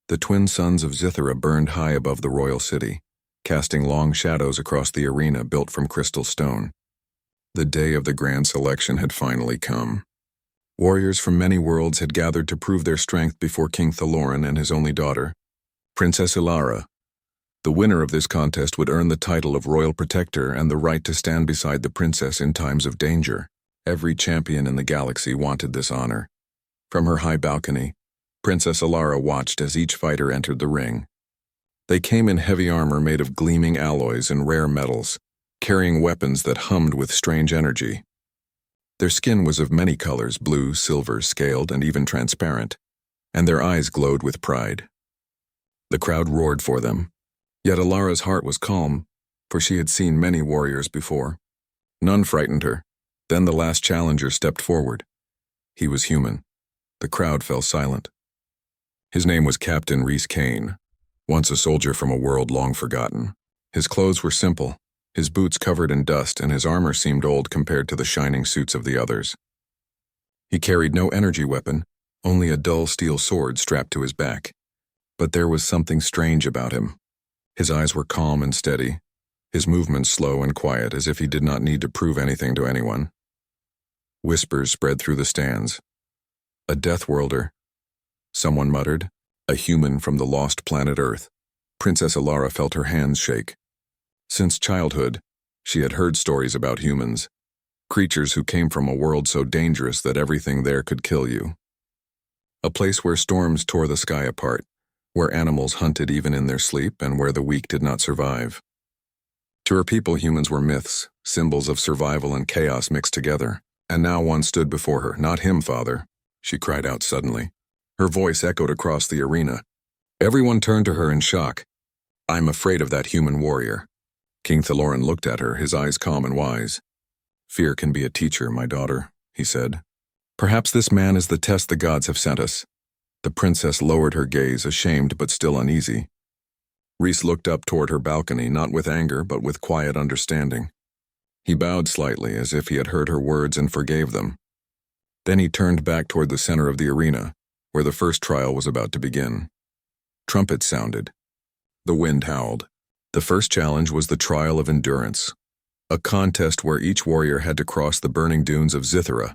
The twin suns of Zithara burned high above the royal city, casting long shadows across the arena built from crystal stone. The day of the grand selection had finally come. Warriors from many worlds had gathered to prove their strength before King Thaloran and his only daughter, Princess Ilara. The winner of this contest would earn the title of Royal Protector and the right to stand beside the princess in times of danger. Every champion in the galaxy wanted this honor. From her high balcony, Princess Ilara watched as each fighter entered the ring. They came in heavy armor made of gleaming alloys and rare metals, carrying weapons that hummed with strange energy. Their skin was of many colors, blue, silver, scaled, and even transparent, and their eyes glowed with pride. The crowd roared for them, yet Ilara's heart was calm, for she had seen many warriors before. None frightened her. Then the last challenger stepped forward. He was human. The crowd fell silent. His name was Captain Rhys Kane, once a soldier from a world long forgotten. His clothes were simple, his boots covered in dust, and his armor seemed old compared to the shining suits of the others. He carried no energy weapon, only a dull steel sword strapped to his back. But there was something strange about him. His eyes were calm and steady, his movements slow and quiet, as if he did not need to prove anything to anyone. Whispers spread through the stands. A Death Worlder, someone muttered. A human from the lost planet Earth. Princess Ilara felt her hands shake. Since childhood, she had heard stories about humans, creatures who came from a world so dangerous that everything there could kill you. A place where storms tore the sky apart, where animals hunted even in their sleep, and where the weak did not survive. To her people, humans were myths, symbols of survival and chaos mixed together. And now one stood before her. "Not him, father," she cried out suddenly. Her voice echoed across the arena. Everyone turned to her in shock. "I'm afraid of that human warrior." King Thaloran looked at her, his eyes calm and wise. "Fear can be a teacher, my daughter," he said. "Perhaps this man is the test the gods have sent us." The princess lowered her gaze, ashamed but still uneasy. Rhys looked up toward her balcony, not with anger but with quiet understanding. He bowed slightly, as if he had heard her words and forgave them. Then he turned back toward the center of the arena, where the first trial was about to begin. Trumpets sounded. The wind howled. The first challenge was the trial of endurance, a contest where each warrior had to cross the burning dunes of Zithara,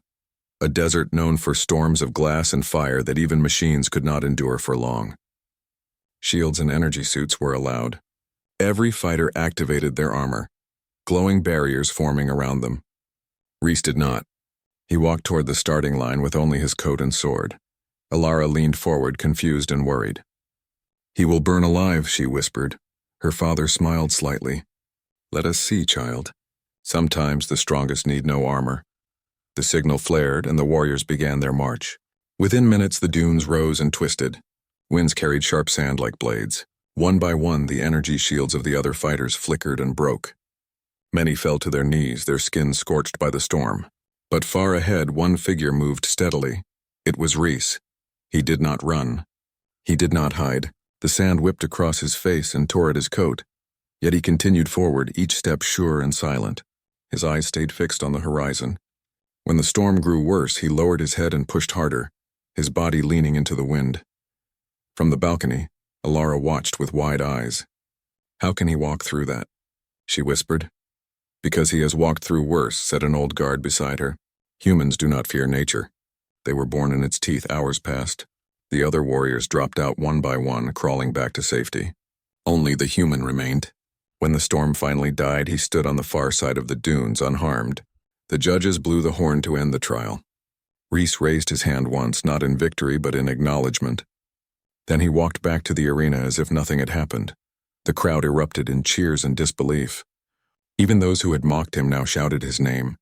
a desert known for storms of glass and fire that even machines could not endure for long. Shields and energy suits were allowed. Every fighter activated their armor, glowing barriers forming around them. Rhys did not. He walked toward the starting line with only his coat and sword. Ilara leaned forward, confused and worried. "He will burn alive," she whispered. Her father smiled slightly. "Let us see, child. Sometimes the strongest need no armor." The signal flared, and the warriors began their march. Within minutes, the dunes rose and twisted. Winds carried sharp sand like blades. One by one, the energy shields of the other fighters flickered and broke. Many fell to their knees, their skins scorched by the storm. But far ahead, one figure moved steadily. It was Rhys. He did not run. He did not hide. The sand whipped across his face and tore at his coat. Yet he continued forward, each step sure and silent. His eyes stayed fixed on the horizon. When the storm grew worse, he lowered his head and pushed harder, his body leaning into the wind. From the balcony, Ilara watched with wide eyes. "How can he walk through that?" she whispered. "Because he has walked through worse," said an old guard beside her. "Humans do not fear nature. They were born in its teeth hours past." The other warriors dropped out one by one, crawling back to safety. Only the human remained. When the storm finally died, he stood on the far side of the dunes, unharmed. The judges blew the horn to end the trial. Rhys raised his hand once, not in victory but in acknowledgement. Then he walked back to the arena as if nothing had happened. The crowd erupted in cheers and disbelief. Even those who had mocked him now shouted his name.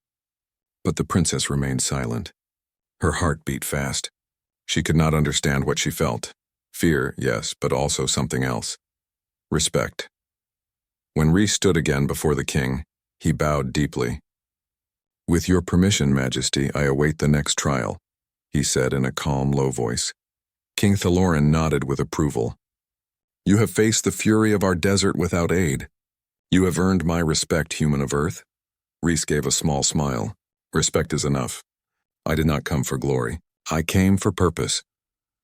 But the princess remained silent. Her heart beat fast. She could not understand what she felt. Fear, yes, but also something else. Respect. When Rhys stood again before the king, he bowed deeply. "With your permission, Majesty, I await the next trial," he said in a calm, low voice. King Thaloran nodded with approval. "You have faced the fury of our desert without aid. You have earned my respect, human of Earth." Rhys gave a small smile. "Respect is enough. I did not come for glory. I came for purpose."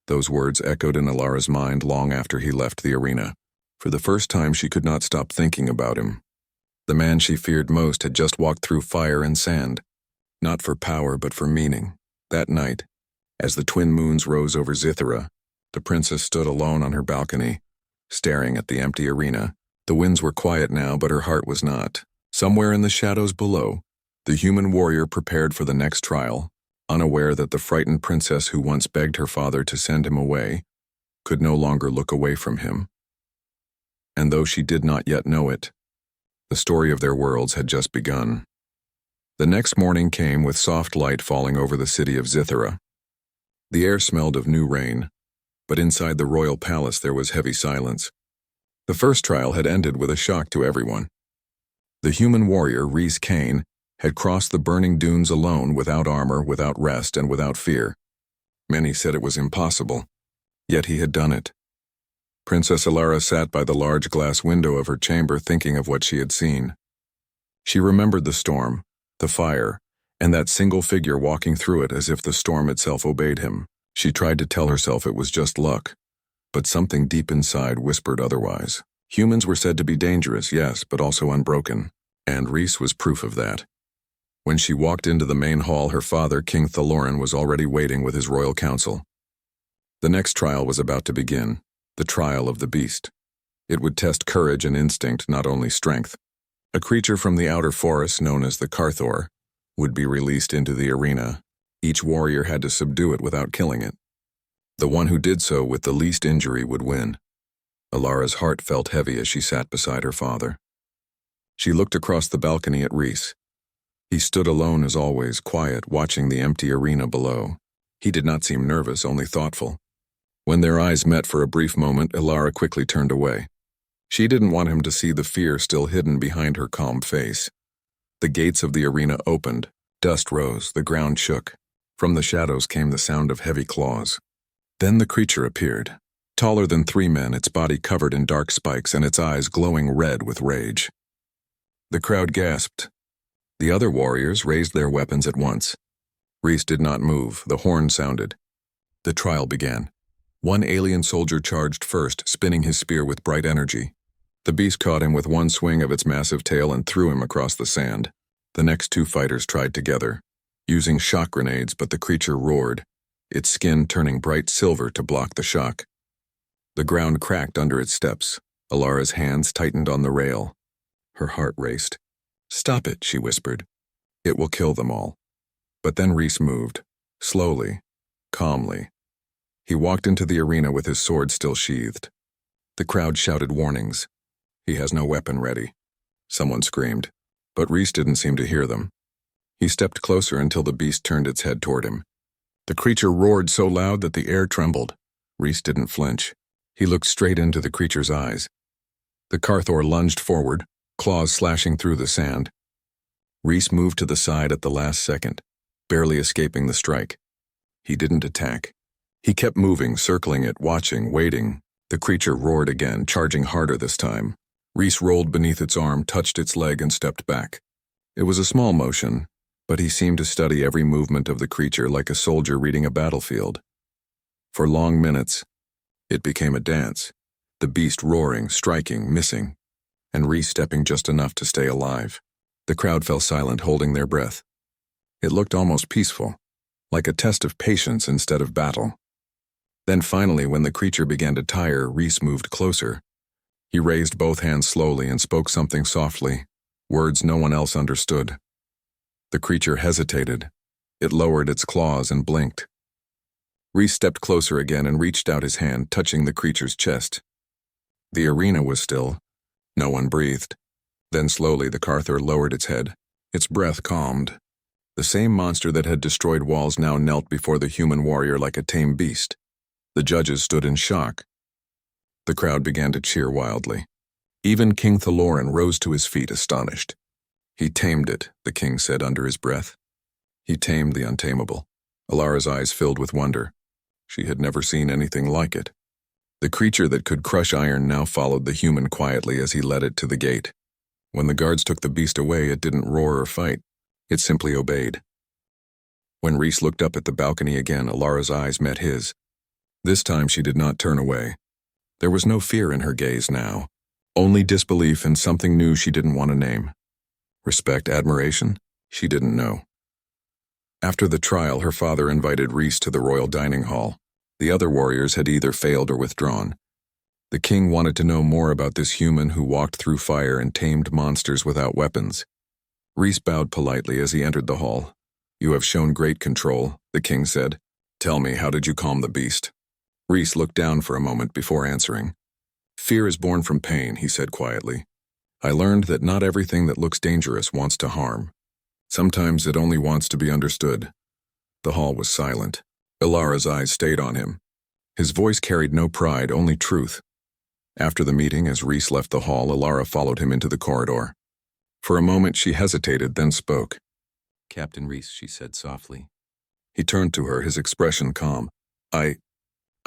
Those words echoed in Alara's mind long after he left the arena. For the first time, she could not stop thinking about him. The man she feared most had just walked through fire and sand, not for power but for meaning. That night, as the twin moons rose over Zithera, the princess stood alone on her balcony, staring at the empty arena. The winds were quiet now, but her heart was not. Somewhere in the shadows below, the human warrior prepared for the next trial, unaware that the frightened princess who once begged her father to send him away could no longer look away from him. And though she did not yet know it, the story of their worlds had just begun. The next morning came with soft light falling over the city of Zithera. The air smelled of new rain, but inside the royal palace there was heavy silence. The first trial had ended with a shock to everyone. The human warrior, Rhys Cain, had crossed the burning dunes alone, without armor, without rest, and without fear. Many said it was impossible, yet he had done it. Princess Alara sat by the large glass window of her chamber thinking of what she had seen. She remembered the storm, the fire, and that single figure walking through it as if the storm itself obeyed him. She tried to tell herself it was just luck, but something deep inside whispered otherwise. Humans were said to be dangerous, yes, but also unbroken, and Rhys was proof of that. When she walked into the main hall, her father, King Thaloran, was already waiting with his royal council. The next trial was about to begin, the trial of the beast. It would test courage and instinct, not only strength. A creature from the outer forest known as the Carthor would be released into the arena. Each warrior had to subdue it without killing it. The one who did so with the least injury would win. Alara's heart felt heavy as she sat beside her father. She looked across the balcony at Rhys. He stood alone as always, quiet, watching the empty arena below. He did not seem nervous, only thoughtful. When their eyes met for a brief moment, Alara quickly turned away. She didn't want him to see the fear still hidden behind her calm face. The gates of the arena opened. Dust rose, the ground shook. From the shadows came the sound of heavy claws. Then the creature appeared, taller than 3 men, its body covered in dark spikes and its eyes glowing red with rage. The crowd gasped. The other warriors raised their weapons at once. Rhys did not move. The horn sounded. The trial began. One alien soldier charged first, spinning his spear with bright energy. The beast caught him with one swing of its massive tail and threw him across the sand. The next 2 fighters tried together, using shock grenades, but the creature roared, its skin turning bright silver to block the shock. The ground cracked under its steps. Alara's hands tightened on the rail. Her heart raced. "Stop it," she whispered. "It will kill them all." But then Rhys moved, slowly, calmly. He walked into the arena with his sword still sheathed. The crowd shouted warnings. "He has no weapon ready," someone screamed, but Rhys didn't seem to hear them. He stepped closer until the beast turned its head toward him. The creature roared so loud that the air trembled. Rhys didn't flinch. He looked straight into the creature's eyes. The Carthor lunged forward, claws slashing through the sand. Rhys moved to the side at the last second, barely escaping the strike. He didn't attack. He kept moving, circling it, watching, waiting. The creature roared again, charging harder this time. Rhys rolled beneath its arm, touched its leg, and stepped back. It was a small motion, but he seemed to study every movement of the creature like a soldier reading a battlefield. For long minutes, it became a dance, the beast roaring, striking, missing, and Rhys stepping just enough to stay alive. The crowd fell silent, holding their breath. It looked almost peaceful, like a test of patience instead of battle. Then finally, when the creature began to tire, Rhys moved closer. He raised both hands slowly and spoke something softly, words no one else understood. The creature hesitated. It lowered its claws and blinked. Rhys stepped closer again and reached out his hand, touching the creature's chest. The arena was still. No one breathed. Then slowly the Carthor lowered its head. Its breath calmed. The same monster that had destroyed walls now knelt before the human warrior like a tame beast. The judges stood in shock. The crowd began to cheer wildly. Even King Thaloran rose to his feet, astonished. "He tamed it," the king said under his breath. He tamed the untamable. Alara's eyes filled with wonder. She had never seen anything like it. The creature that could crush iron now followed the human quietly as he led it to the gate. When the guards took the beast away, it didn't roar or fight. It simply obeyed. When Rhys looked up at the balcony again, Alara's eyes met his. This time she did not turn away. There was no fear in her gaze now, only disbelief in something new she didn't want to name. Respect, admiration? She didn't know. After the trial, her father invited Rhys to the royal dining hall. The other warriors had either failed or withdrawn. The king wanted to know more about this human who walked through fire and tamed monsters without weapons. Rhys bowed politely as he entered the hall. "You have shown great control," the king said. "Tell me, how did you calm the beast?" Rhys looked down for a moment before answering. "Fear is born from pain," he said quietly. "I learned that not everything that looks dangerous wants to harm. Sometimes it only wants to be understood." The hall was silent. Ilara's eyes stayed on him. His voice carried no pride, only truth. After the meeting, as Rhys left the hall, Ilara followed him into the corridor. For a moment she hesitated, then spoke. "Captain Rhys," she said softly. He turned to her, his expression calm.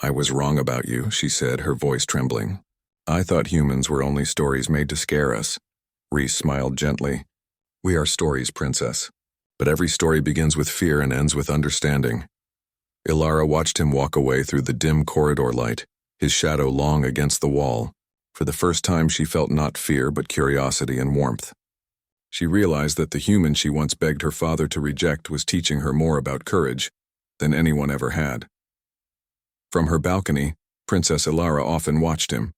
I was wrong about you," she said, her voice trembling. "I thought humans were only stories made to scare us." Rhys smiled gently. "We are stories, princess. But every story begins with fear and ends with understanding." Ilara watched him walk away through the dim corridor light, his shadow long against the wall. For the first time she felt not fear but curiosity and warmth. She realized that the human she once begged her father to reject was teaching her more about courage than anyone ever had. From her balcony, Princess Ilara often watched him.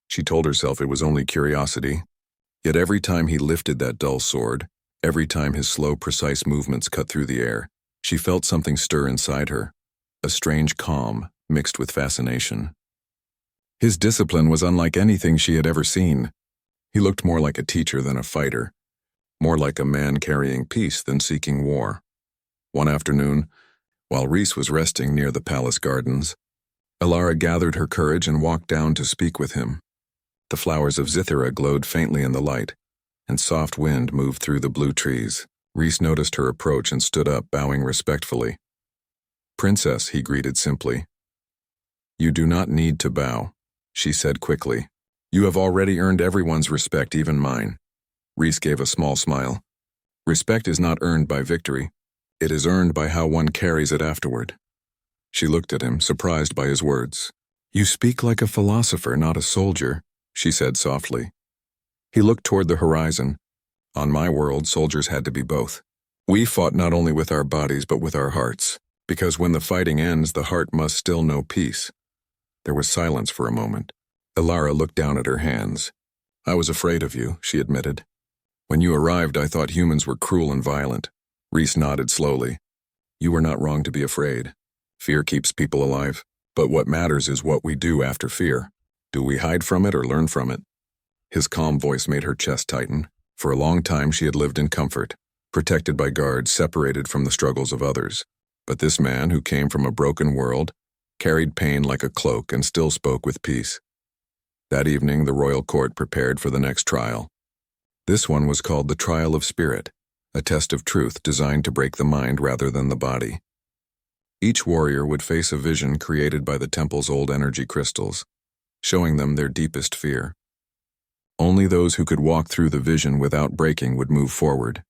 She told herself it was only curiosity. Yet every time he lifted that dull sword, every time his slow, precise movements cut through the air, she felt something stir inside her, a strange calm mixed with fascination. His discipline was unlike anything she had ever seen. He looked more like a teacher than a fighter, more like a man carrying peace than seeking war. One afternoon, while Rhys was resting near the palace gardens, Ilara gathered her courage and walked down to speak with him. The flowers of Zithira glowed faintly in the light, and soft wind moved through the blue trees. Rhys noticed her approach and stood up, bowing respectfully. "Princess," he greeted simply. "You do not need to bow," she said quickly. "You have already earned everyone's respect, even mine." Rhys gave a small smile. "Respect is not earned by victory. It is earned by how one carries it afterward." She looked at him, surprised by his words. "You speak like a philosopher, not a soldier," she said softly. He looked toward the horizon. "On my world, soldiers had to be both. We fought not only with our bodies but with our hearts, because when the fighting ends, the heart must still know peace." There was silence for a moment. Ilara looked down at her hands. "I was afraid of you," she admitted. "When you arrived, I thought humans were cruel and violent." Rhys nodded slowly. "You were not wrong to be afraid. Fear keeps people alive, but what matters is what we do after fear. Do we hide from it or learn from it?" His calm voice made her chest tighten. For a long time she had lived in comfort, protected by guards, separated from the struggles of others. But this man, who came from a broken world, carried pain like a cloak and still spoke with peace. That evening, the royal court prepared for the next trial. This one was called the Trial of Spirit, a test of truth designed to break the mind rather than the body. Each warrior would face a vision created by the temple's old energy crystals, showing them their deepest fear. Only those who could walk through the vision without breaking would move forward.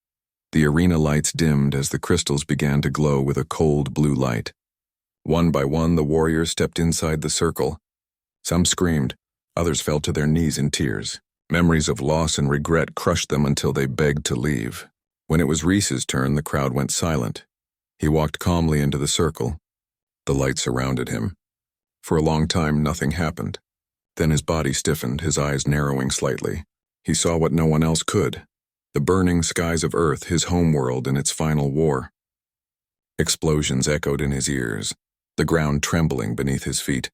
The arena lights dimmed as the crystals began to glow with a cold blue light. One by one, the warriors stepped inside the circle. Some screamed, others fell to their knees in tears. Memories of loss and regret crushed them until they begged to leave. When it was Rhys's turn, the crowd went silent. He walked calmly into the circle. The light surrounded him. For a long time, nothing happened. Then his body stiffened, his eyes narrowing slightly. He saw what no one else could. The burning skies of Earth, his homeworld in its final war. Explosions echoed in his ears, the ground trembling beneath his feet.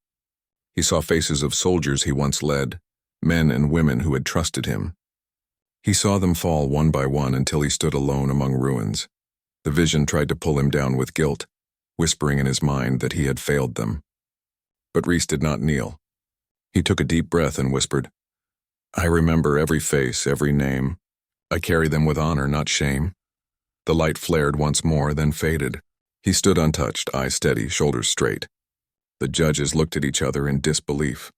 He saw faces of soldiers he once led, men and women who had trusted him. He saw them fall one by one until he stood alone among ruins. The vision tried to pull him down with guilt, whispering in his mind that he had failed them. But Rhys did not kneel. He took a deep breath and whispered, "I remember every face, every name. I carry them with honor, not shame." The light flared once more, then faded. He stood untouched, eyes steady, shoulders straight. The judges looked at each other in disbelief.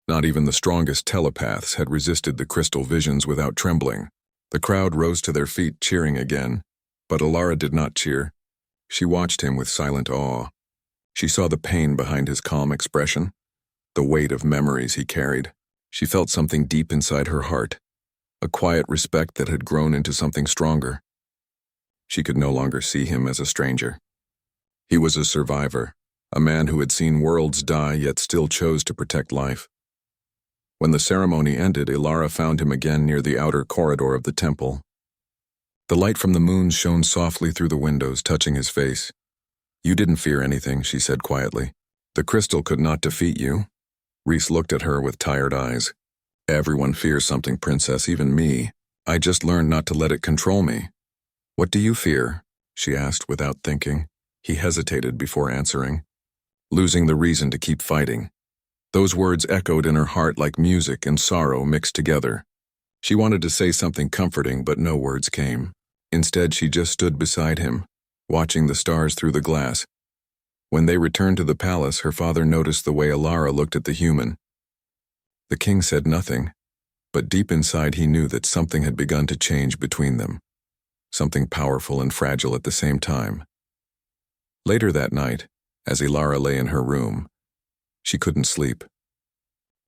Not even the strongest telepaths had resisted the crystal visions without trembling. The crowd rose to their feet, cheering again. But Ilara did not cheer. She watched him with silent awe. She saw the pain behind his calm expression, the weight of memories he carried. She felt something deep inside her heart, a quiet respect that had grown into something stronger. She could no longer see him as a stranger. He was a survivor, a man who had seen worlds die yet still chose to protect life. When the ceremony ended, Ilara found him again near the outer corridor of the temple. The light from the moon shone softly through the windows, touching his face. "You didn't fear anything," she said quietly. "The crystal could not defeat you." Rhys looked at her with tired eyes. "Everyone fears something, Princess, even me. I just learned not to let it control me." "What do you fear?" she asked without thinking. He hesitated before answering. "Losing the reason to keep fighting." Those words echoed in her heart like music and sorrow mixed together. She wanted to say something comforting, but no words came. Instead, she just stood beside him, watching the stars through the glass. When they returned to the palace, her father noticed the way Ilara looked at the human. The king said nothing, but deep inside he knew that something had begun to change between them, something powerful and fragile at the same time. Later that night, as Ilara lay in her room, she couldn't sleep.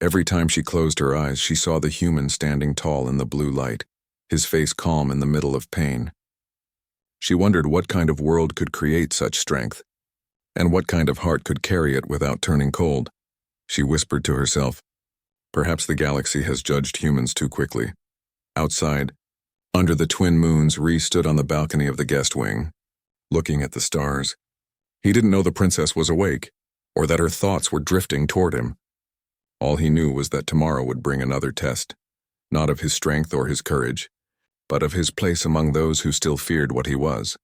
Every time she closed her eyes, she saw the human standing tall in the blue light, his face calm in the middle of pain. She wondered what kind of world could create such strength, and what kind of heart could carry it without turning cold. She whispered to herself, "Perhaps the galaxy has judged humans too quickly." Outside, under the twin moons, Rhys stood on the balcony of the guest wing, looking at the stars. He didn't know the princess was awake, or that her thoughts were drifting toward him. All he knew was that tomorrow would bring another test, not of his strength or his courage, but of his place among those who still feared what he was.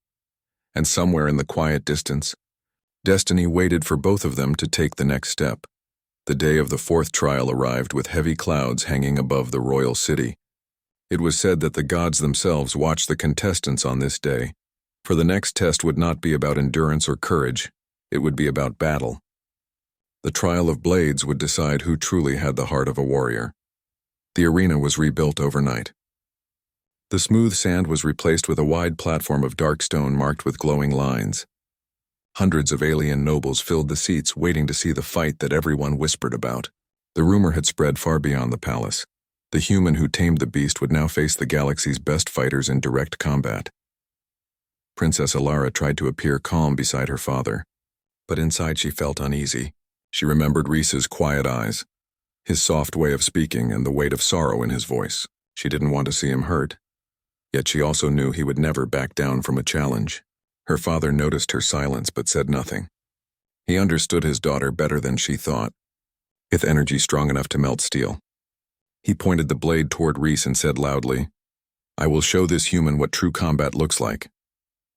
And somewhere in the quiet distance, destiny waited for both of them to take the next step. The day of the fourth trial arrived with heavy clouds hanging above the royal city. It was said that the gods themselves watched the contestants on this day, for the next test would not be about endurance or courage, it would be about battle. The trial of blades would decide who truly had the heart of a warrior. The arena was rebuilt overnight. The smooth sand was replaced with a wide platform of dark stone marked with glowing lines. Hundreds of alien nobles filled the seats, waiting to see the fight that everyone whispered about. The rumor had spread far beyond the palace. The human who tamed the beast would now face the galaxy's best fighters in direct combat. Princess Ilara tried to appear calm beside her father, but inside she felt uneasy. She remembered Rhys's quiet eyes, his soft way of speaking, and the weight of sorrow in his voice. She didn't want to see him hurt, yet she also knew he would never back down from a challenge. Her father noticed her silence but said nothing. He understood his daughter better than she thought, with energy strong enough to melt steel. He pointed the blade toward Rhys and said loudly, "I will show this human what true combat looks like."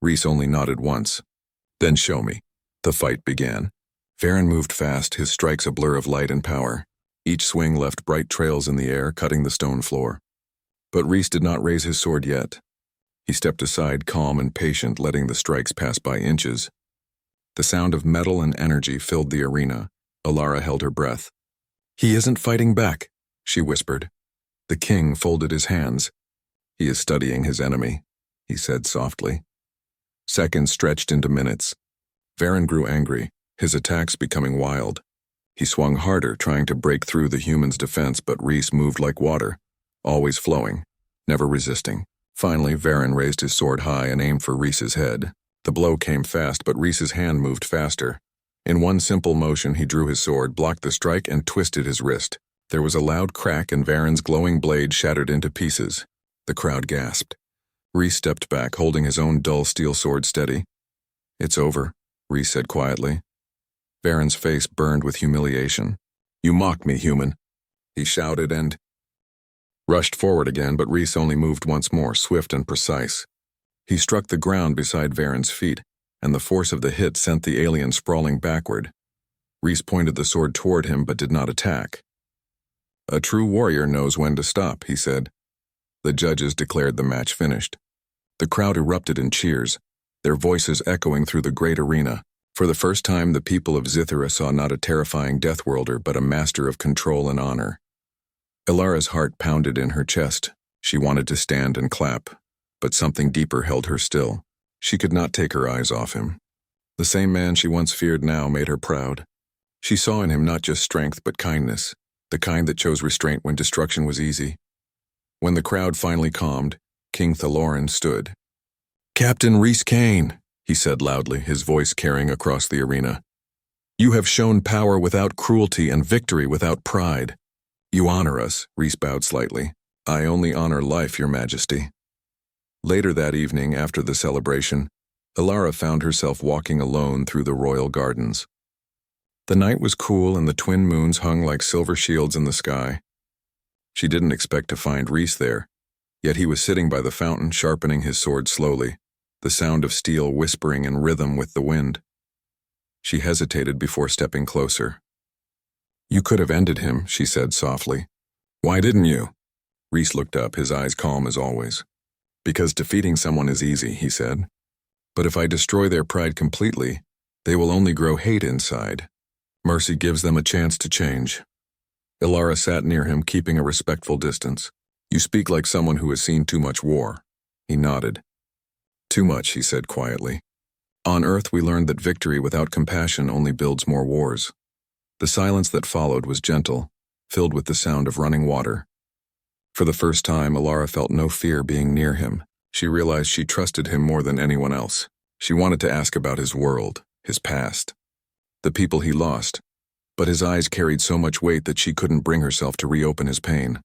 Rhys only nodded once. "Then show me." The fight began. Varen moved fast, his strikes a blur of light and power. Each swing left bright trails in the air, cutting the stone floor. But Rhys did not raise his sword yet. He stepped aside, calm and patient, letting the strikes pass by inches. The sound of metal and energy filled the arena. Ilara held her breath. "He isn't fighting back," she whispered. The king folded his hands. "He is studying his enemy," he said softly. Seconds stretched into minutes. Varen grew angry, his attacks becoming wild. He swung harder, trying to break through the human's defense, but Rhys moved like water, always flowing, never resisting. Finally, Varen raised his sword high and aimed for Rhys's head. The blow came fast, but Rhys's hand moved faster. In one simple motion, he drew his sword, blocked the strike, and twisted his wrist. There was a loud crack, and Varen's glowing blade shattered into pieces. The crowd gasped. Rhys stepped back, holding his own dull steel sword steady. "It's over," Rhys said quietly. Varen's face burned with humiliation. "You mock me, human," he shouted and rushed forward again, but Rhys only moved once more, swift and precise. He struck the ground beside Varen's feet, and the force of the hit sent the alien sprawling backward. Rhys pointed the sword toward him but did not attack. "A true warrior knows when to stop," he said. The judges declared the match finished. The crowd erupted in cheers, their voices echoing through the great arena. For the first time, the people of Zithera saw not a terrifying deathworlder, but a master of control and honor. Ilara's heart pounded in her chest. She wanted to stand and clap, but something deeper held her still. She could not take her eyes off him. The same man she once feared now made her proud. She saw in him not just strength but kindness, the kind that chose restraint when destruction was easy. When the crowd finally calmed, King Thaloran stood. "Captain Rhys Kane," he said loudly, his voice carrying across the arena. "You have shown power without cruelty and victory without pride. You honor us," Rhys bowed slightly. "I only honor life, Your Majesty." Later that evening, after the celebration, Alara found herself walking alone through the royal gardens. The night was cool and the twin moons hung like silver shields in the sky. She didn't expect to find Rhys there, yet he was sitting by the fountain sharpening his sword slowly, the sound of steel whispering in rhythm with the wind. She hesitated before stepping closer. "You could have ended him," she said softly. "Why didn't you?" Rhys looked up, his eyes calm as always. "Because defeating someone is easy," he said. "But if I destroy their pride completely, they will only grow hate inside. Mercy gives them a chance to change." Alara sat near him, keeping a respectful distance. "You speak like someone who has seen too much war." He nodded. "Too much," he said quietly. "On Earth we learned that victory without compassion only builds more wars." The silence that followed was gentle, filled with the sound of running water. For the first time, Alara felt no fear being near him. She realized she trusted him more than anyone else. She wanted to ask about his world, his past, the people he lost, but his eyes carried so much weight that she couldn't bring herself to reopen his pain.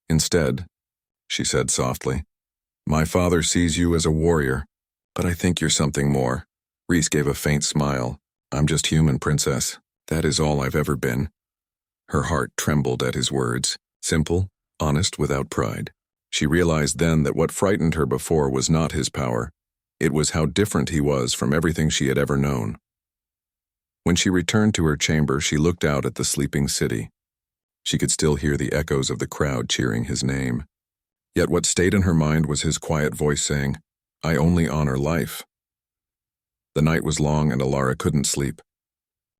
"Instead," she said softly, "my father sees you as a warrior, but I think you're something more." Rhys gave a faint smile. "I'm just human, princess. That is all I've ever been." Her heart trembled at his words, simple, honest, without pride. She realized then that what frightened her before was not his power. It was how different he was from everything she had ever known. When she returned to her chamber, she looked out at the sleeping city. She could still hear the echoes of the crowd cheering his name. Yet what stayed in her mind was his quiet voice saying, "I only honor life." The night was long and Alara couldn't sleep.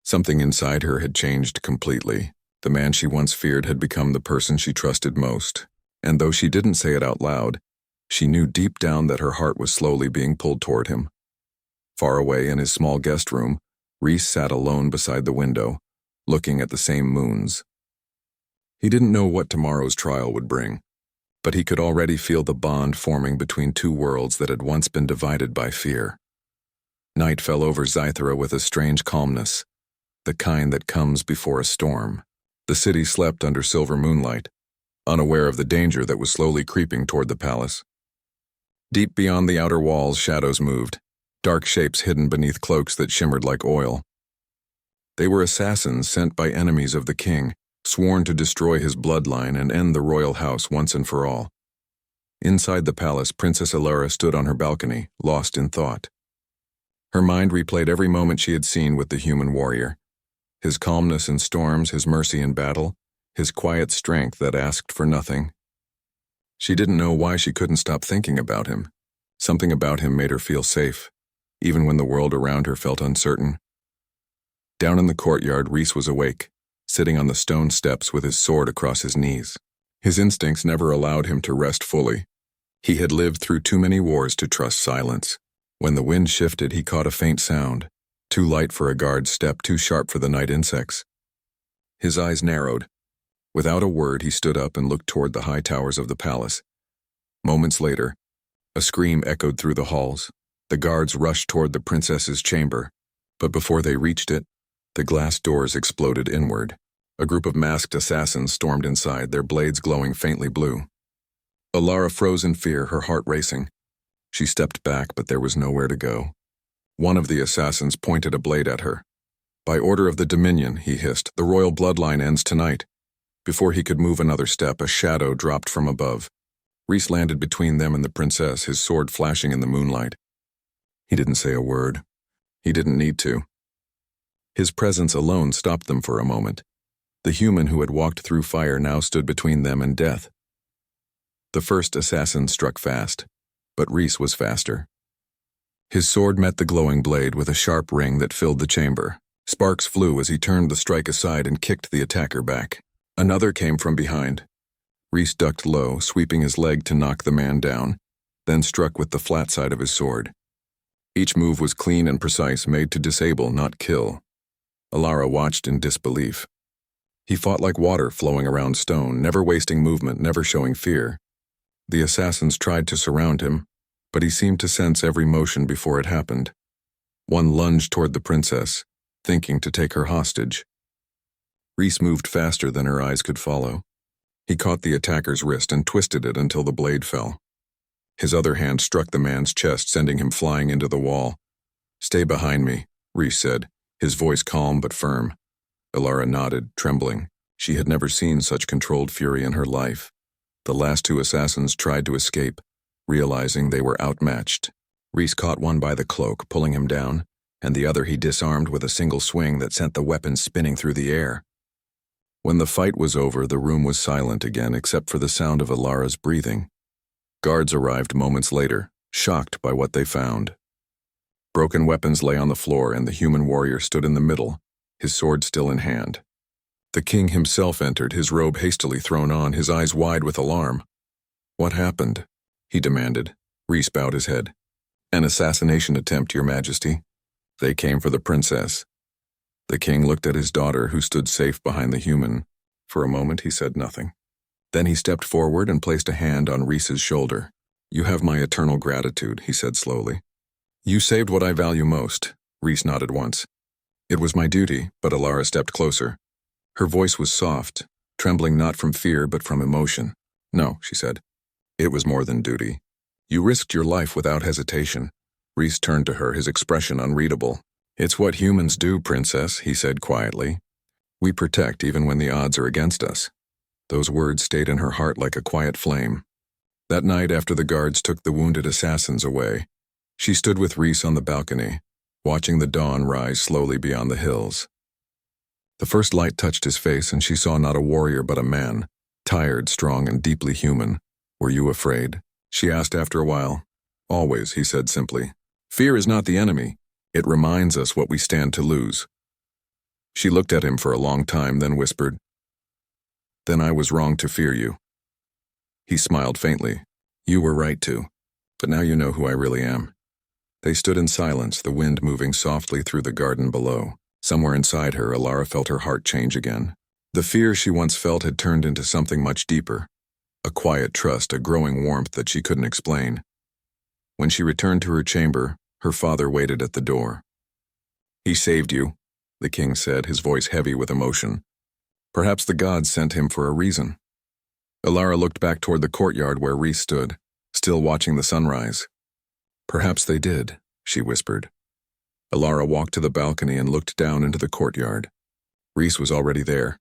Something inside her had changed completely. The man she once feared had become the person she trusted most. And though she didn't say it out loud, she knew deep down that her heart was slowly being pulled toward him. Far away in his small guest room, Rhys sat alone beside the window, looking at the same moons. He didn't know what tomorrow's trial would bring, but he could already feel the bond forming between two worlds that had once been divided by fear. Night fell over Zythera with a strange calmness, the kind that comes before a storm. The city slept under silver moonlight, unaware of the danger that was slowly creeping toward the palace. Deep beyond the outer walls, shadows moved, dark shapes hidden beneath cloaks that shimmered like oil. They were assassins sent by enemies of the king, sworn to destroy his bloodline and end the royal house once and for all. Inside the palace, Princess Alara stood on her balcony, lost in thought. Her mind replayed every moment she had seen with the human warrior. His calmness in storms, his mercy in battle, his quiet strength that asked for nothing. She didn't know why she couldn't stop thinking about him. Something about him made her feel safe, even when the world around her felt uncertain. Down in the courtyard, Rhys was awake, sitting on the stone steps with his sword across his knees. His instincts never allowed him to rest fully. He had lived through too many wars to trust silence. When the wind shifted, he caught a faint sound, too light for a guard's step, too sharp for the night insects. His eyes narrowed. Without a word, he stood up and looked toward the high towers of the palace. Moments later, a scream echoed through the halls. The guards rushed toward the princess's chamber, but before they reached it, the glass doors exploded inward. A group of masked assassins stormed inside, their blades glowing faintly blue. Alara froze in fear, her heart racing. She stepped back, but there was nowhere to go. One of the assassins pointed a blade at her. "By order of the Dominion," he hissed, "the royal bloodline ends tonight." Before he could move another step, a shadow dropped from above. Rhys landed between them and the princess, his sword flashing in the moonlight. He didn't say a word. He didn't need to. His presence alone stopped them for a moment. The human who had walked through fire now stood between them and death. The first assassin struck fast, but Rhys was faster. His sword met the glowing blade with a sharp ring that filled the chamber. Sparks flew as he turned the strike aside and kicked the attacker back. Another came from behind. Rhys ducked low, sweeping his leg to knock the man down, then struck with the flat side of his sword. Each move was clean and precise, made to disable, not kill. Alara watched in disbelief. He fought like water flowing around stone, never wasting movement, never showing fear. The assassins tried to surround him, but he seemed to sense every motion before it happened. One lunged toward the princess, thinking to take her hostage. Rhys moved faster than her eyes could follow. He caught the attacker's wrist and twisted it until the blade fell. His other hand struck the man's chest, sending him flying into the wall. "Stay behind me," Rhys said, his voice calm but firm. Alara nodded, trembling. She had never seen such controlled fury in her life. The last two assassins tried to escape, realizing they were outmatched. Rhys caught one by the cloak, pulling him down, and the other he disarmed with a single swing that sent the weapon spinning through the air. When the fight was over, the room was silent again except for the sound of Alara's breathing. Guards arrived moments later, shocked by what they found. Broken weapons lay on the floor, and the human warrior stood in the middle, his sword still in hand. The king himself entered, his robe hastily thrown on, his eyes wide with alarm. "What happened?" he demanded. Rhys bowed his head. "An assassination attempt, your majesty. They came for the princess." The king looked at his daughter, who stood safe behind the human. For a moment he said nothing. Then he stepped forward and placed a hand on Rhys's shoulder. "You have my eternal gratitude," he said slowly. "You saved what I value most." Rhys nodded once. "It was my duty," but Alara stepped closer. Her voice was soft, trembling not from fear but from emotion. "No," she said. "It was more than duty. You risked your life without hesitation." Rhys turned to her, his expression unreadable. "It's what humans do, princess," he said quietly. "We protect even when the odds are against us." Those words stayed in her heart like a quiet flame. That night, after the guards took the wounded assassins away, she stood with Rhys on the balcony, watching the dawn rise slowly beyond the hills. The first light touched his face, and she saw not a warrior but a man, tired, strong, and deeply human. "Were you afraid?" she asked after a while. "Always," he said simply. "Fear is not the enemy. It reminds us what we stand to lose." She looked at him for a long time, then whispered, "Then I was wrong to fear you." He smiled faintly. "You were right to, but now you know who I really am." They stood in silence, the wind moving softly through the garden below. Somewhere inside her, Alara felt her heart change again. The fear she once felt had turned into something much deeper, a quiet trust, a growing warmth that she couldn't explain. When she returned to her chamber, her father waited at the door. "He saved you," the king said, his voice heavy with emotion. "Perhaps the gods sent him for a reason." Alara looked back toward the courtyard where Rhys stood, still watching the sunrise. "Perhaps they did," she whispered. Alara walked to the balcony and looked down into the courtyard. Rhys was already there,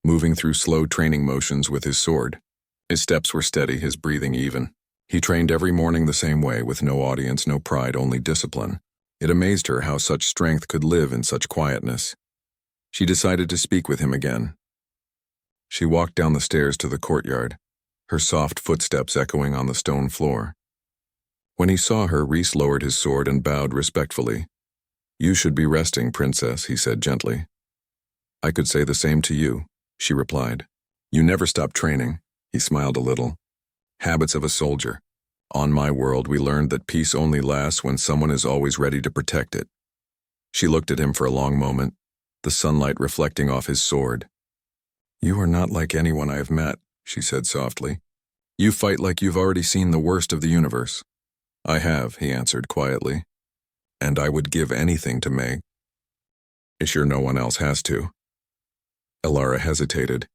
moving through slow training motions with his sword. His steps were steady, his breathing even. He trained every morning the same way, with no audience, no pride, only discipline. It amazed her how such strength could live in such quietness. She decided to speak with him again. She walked down the stairs to the courtyard, her soft footsteps echoing on the stone floor. When he saw her, Rhys lowered his sword and bowed respectfully. "You should be resting, princess," he said gently. "I could say the same to you," she replied. "You never stop training." He smiled a little. "Habits of a soldier. On my world, we learned that peace only lasts when someone is always ready to protect it." She looked at him for a long moment, the sunlight reflecting off his sword. "You are not like anyone I have met," she said softly. "You fight like you've already seen the worst of the universe." "I have," he answered quietly. "And I would give anything to Meg. Is sure no one else has to." Alara hesitated,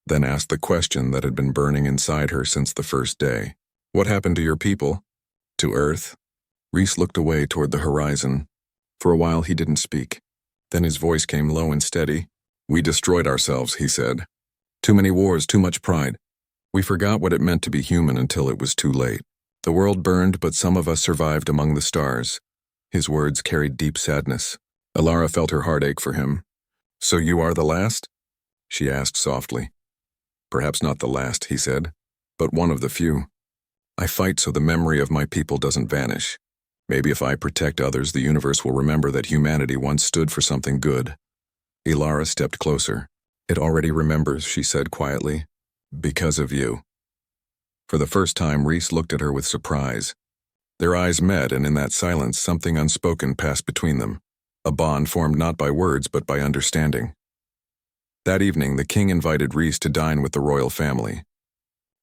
then asked the question that had been burning inside her since the first day. "What happened to your people? To Earth?" Rhys looked away toward the horizon. For a while he didn't speak. Then his voice came low and steady. "We destroyed ourselves," he said. "Too many wars, too much pride. We forgot what it meant to be human until it was too late. The world burned, but some of us survived among the stars." His words carried deep sadness. Alara felt her heart ache for him. "So you are the last?" she asked softly. "Perhaps not the last," he said, "but one of the few. I fight so the memory of my people doesn't vanish. Maybe if I protect others, the universe will remember that humanity once stood for something good." Alara stepped closer. "It already remembers," she said quietly, "because of you." For the first time, Rhys looked at her with surprise. Their eyes met, and in that silence something unspoken passed between them, a bond formed not by words but by understanding. That evening, the king invited Rhys to dine with the royal family.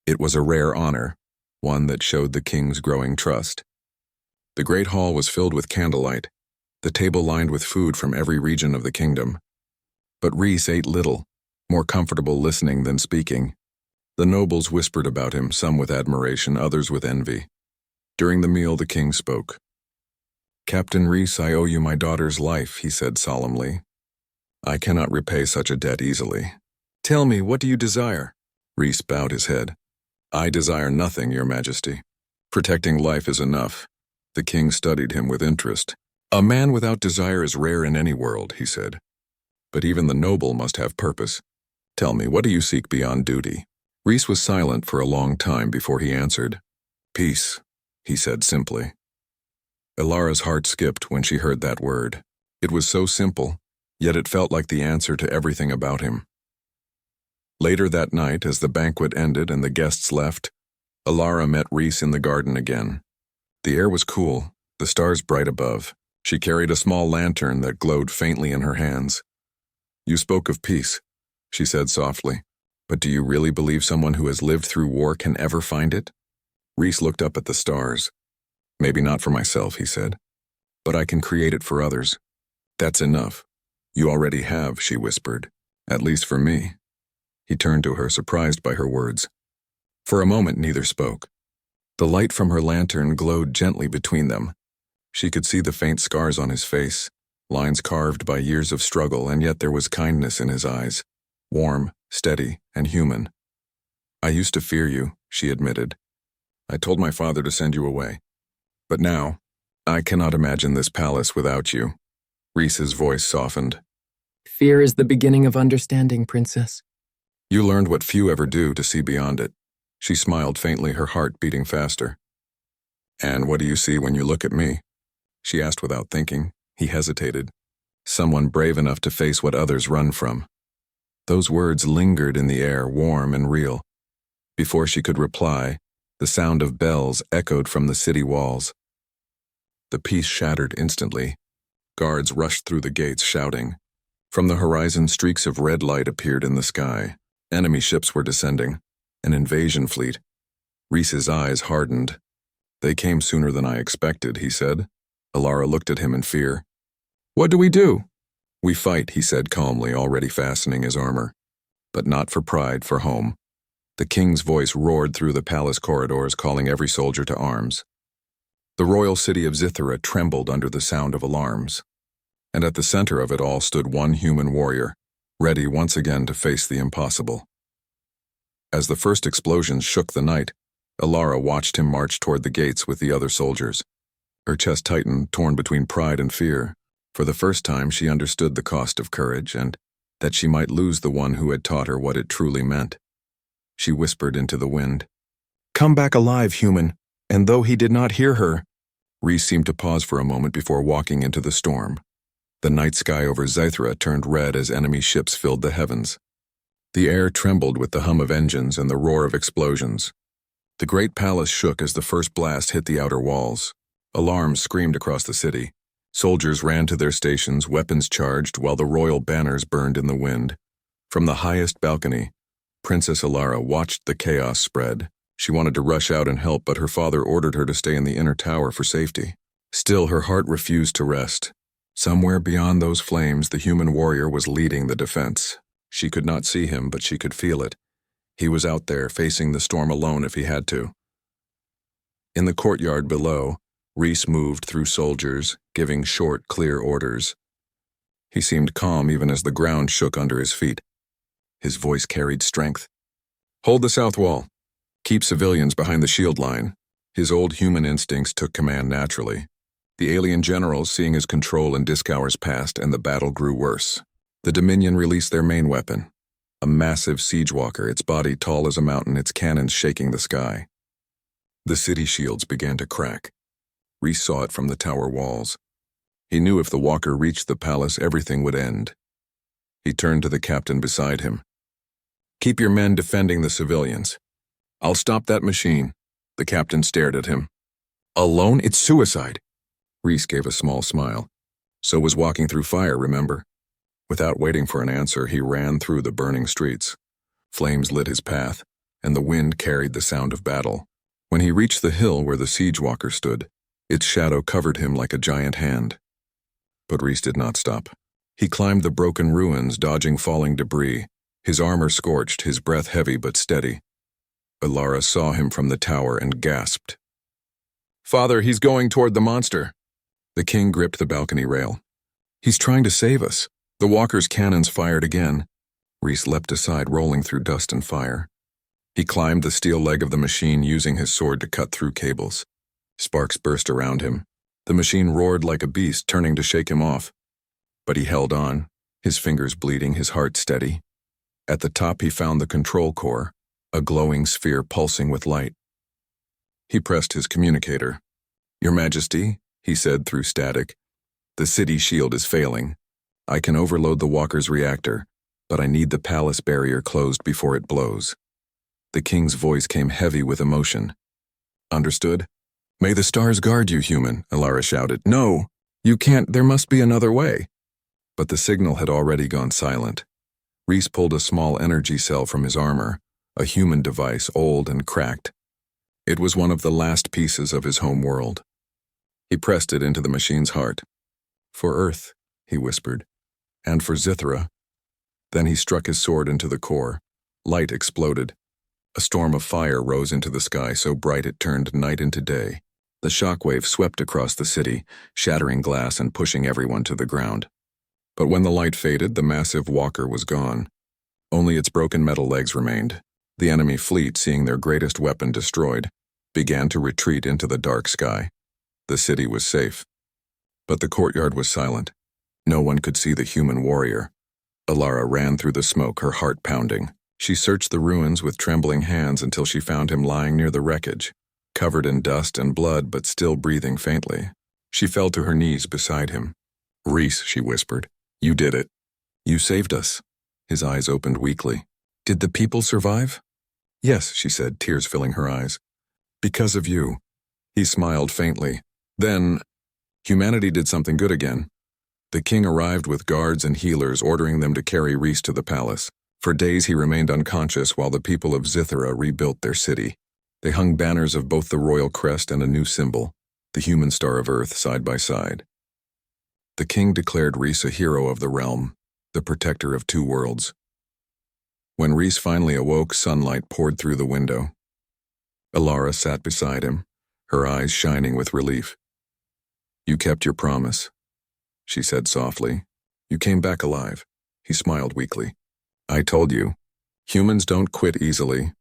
It was a rare honor, one that showed the king's growing trust. The great hall was filled with candlelight, the table lined with food from every region of the kingdom. But Rhys ate little, more comfortable listening than speaking. The nobles whispered about him, some with admiration, others with envy. During the meal, the king spoke. "Captain Rhys, I owe you my daughter's life," he said solemnly. "I cannot repay such a debt easily. Tell me, what do you desire?" Rhys bowed his head. "I desire nothing, your majesty. Protecting life is enough." The king studied him with interest. "A man without desire is rare in any world," he said. "But even the noble must have purpose. Tell me, what do you seek beyond duty?" Rhys was silent for a long time before he answered. "Peace," he said simply. Elara's heart skipped when she heard that word. It was so simple, yet it felt like the answer to everything about him. Later that night, as the banquet ended and the guests left, Elara met Rhys in the garden again. The air was cool, the stars bright above. She carried a small lantern that glowed faintly in her hands. "You spoke of peace," she said softly. "But do you really believe someone who has lived through war can ever find it?" Rhys looked up at the stars. "Maybe not for myself," he said, "but I can create it for others. That's enough." "You already have," she whispered, "at least for me." He turned to her, surprised by her words. For a moment, neither spoke. The light from her lantern glowed gently between them. She could see the faint scars on his face, lines carved by years of struggle, and yet there was kindness in his eyes, warm, steady, and human. "I used to fear you," she admitted. "I told my father to send you away. But now, I cannot imagine this palace without you." Rhys's voice softened. "Fear is the beginning of understanding, Princess." "You learned what few ever do, to see beyond it." She smiled faintly, her heart beating faster. "And what do you see when you look at me?" she asked without thinking. He hesitated. Someone brave enough to face what others run from. Those words lingered in the air, warm and real. Before she could reply, the sound of bells echoed from the city walls. The peace shattered instantly. Guards rushed through the gates, shouting. From the horizon, streaks of red light appeared in the sky. Enemy ships were descending. An invasion fleet. Rhys's eyes hardened. "They came sooner than I expected," he said. Elara looked at him in fear. "What do we do?" "We fight," he said calmly, already fastening his armor. "But not for pride, for home." The king's voice roared through the palace corridors, calling every soldier to arms. The royal city of Zithera trembled under the sound of alarms. And at the center of it all stood one human warrior, ready once again to face the impossible. As the first explosions shook the night, Elara watched him march toward the gates with the other soldiers. Her chest tightened, torn between pride and fear. For the first time, she understood the cost of courage, and that she might lose the one who had taught her what it truly meant. She whispered into the wind, "Come back alive, human." And though he did not hear her, Rhys seemed to pause for a moment before walking into the storm. The night sky over Zithera turned red as enemy ships filled the heavens. The air trembled with the hum of engines and the roar of explosions. The great palace shook as the first blast hit the outer walls. Alarms screamed across the city. Soldiers ran to their stations, weapons charged, while the royal banners burned in the wind. From the highest balcony, Princess Elara watched the chaos spread. She wanted to rush out and help, but her father ordered her to stay in the inner tower for safety. Still, her heart refused to rest. Somewhere beyond those flames, the human warrior was leading the defense. She could not see him, but she could feel it. He was out there, facing the storm alone if he had to. In the courtyard below, Rhys moved through soldiers, giving short, clear orders. He seemed calm even as the ground shook under his feet. His voice carried strength. "Hold the south wall. Keep civilians behind the shield line." His old human instincts took command naturally. The alien generals, seeing his control in disc hours passed, and the battle grew worse. The Dominion released their main weapon, a massive siege walker, its body tall as a mountain, its cannons shaking the sky. The city shields began to crack. Rhys saw it from the tower walls. He knew if the walker reached the palace, everything would end. He turned to the captain beside him. "Keep your men defending the civilians. I'll stop that machine." The captain stared at him. Alone? It's suicide. Reese gave a small smile. So was walking through fire, remember? Without waiting for an answer, he ran through the burning streets. Flames lit his path, and the wind carried the sound of battle. When he reached the hill where the siege walker stood, its shadow covered him like a giant hand. But Reese did not stop. He climbed the broken ruins, dodging falling debris, his armor scorched, his breath heavy but steady. Alara saw him from the tower and gasped. "Father, he's going toward the monster." The king gripped the balcony rail. "He's trying to save us." The walker's cannons fired again. Reese leapt aside, rolling through dust and fire. He climbed the steel leg of the machine, using his sword to cut through cables. Sparks burst around him. The machine roared like a beast, turning to shake him off. But he held on, his fingers bleeding, his heart steady. At the top he found the control core, a glowing sphere pulsing with light. He pressed his communicator. "Your Majesty," he said through static, "the city shield is failing. I can overload the walker's reactor, but I need the palace barrier closed before it blows." The king's voice came heavy with emotion. "Understood? May the stars guard you, human," Alara shouted. "No, you can't, there must be another way." But the signal had already gone silent. Reese pulled a small energy cell from his armor, a human device, old and cracked. It was one of the last pieces of his home world. He pressed it into the machine's heart. "For Earth," he whispered, "and for Zithra." Then he struck his sword into the core. Light exploded. A storm of fire rose into the sky so bright it turned night into day. The shockwave swept across the city, shattering glass and pushing everyone to the ground. But when the light faded, the massive walker was gone. Only its broken metal legs remained. The enemy fleet, seeing their greatest weapon destroyed, began to retreat into the dark sky. The city was safe. But the courtyard was silent. No one could see the human warrior. Alara ran through the smoke, her heart pounding. She searched the ruins with trembling hands until she found him lying near the wreckage, covered in dust and blood but still breathing faintly. She fell to her knees beside him. "Reese," she whispered, "you did it. You saved us." His eyes opened weakly. "Did the people survive?" "Yes," she said, tears filling her eyes. "Because of you." He smiled faintly. "Then, humanity did something good again." The king arrived with guards and healers, ordering them to carry Reese to the palace. For days he remained unconscious while the people of Zithra rebuilt their city. They hung banners of both the royal crest and a new symbol, the human star of Earth, side by side. The king declared Reese a hero of the realm, the protector of two worlds. When Reese finally awoke, sunlight poured through the window. Alara sat beside him, her eyes shining with relief. "You kept your promise," she said softly. "You came back alive." He smiled weakly. "I told you, humans don't quit easily."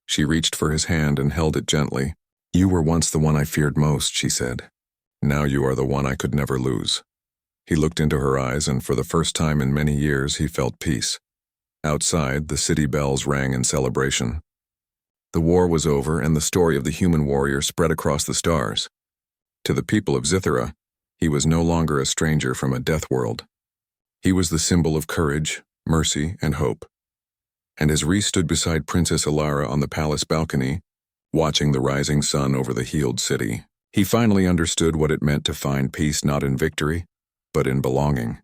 She reached for his hand and held it gently. "You were once the one I feared most," she said. "Now you are the one I could never lose." He looked into her eyes, and for the first time in many years he felt peace. Outside, the city bells rang in celebration. The war was over, and the story of the human warrior spread across the stars. To the people of Zithra, he was no longer a stranger from a death world. He was the symbol of courage, mercy, and hope. And as Reese stood beside Princess Alara on the palace balcony, watching the rising sun over the healed city, he finally understood what it meant to find peace not in victory, but in belonging.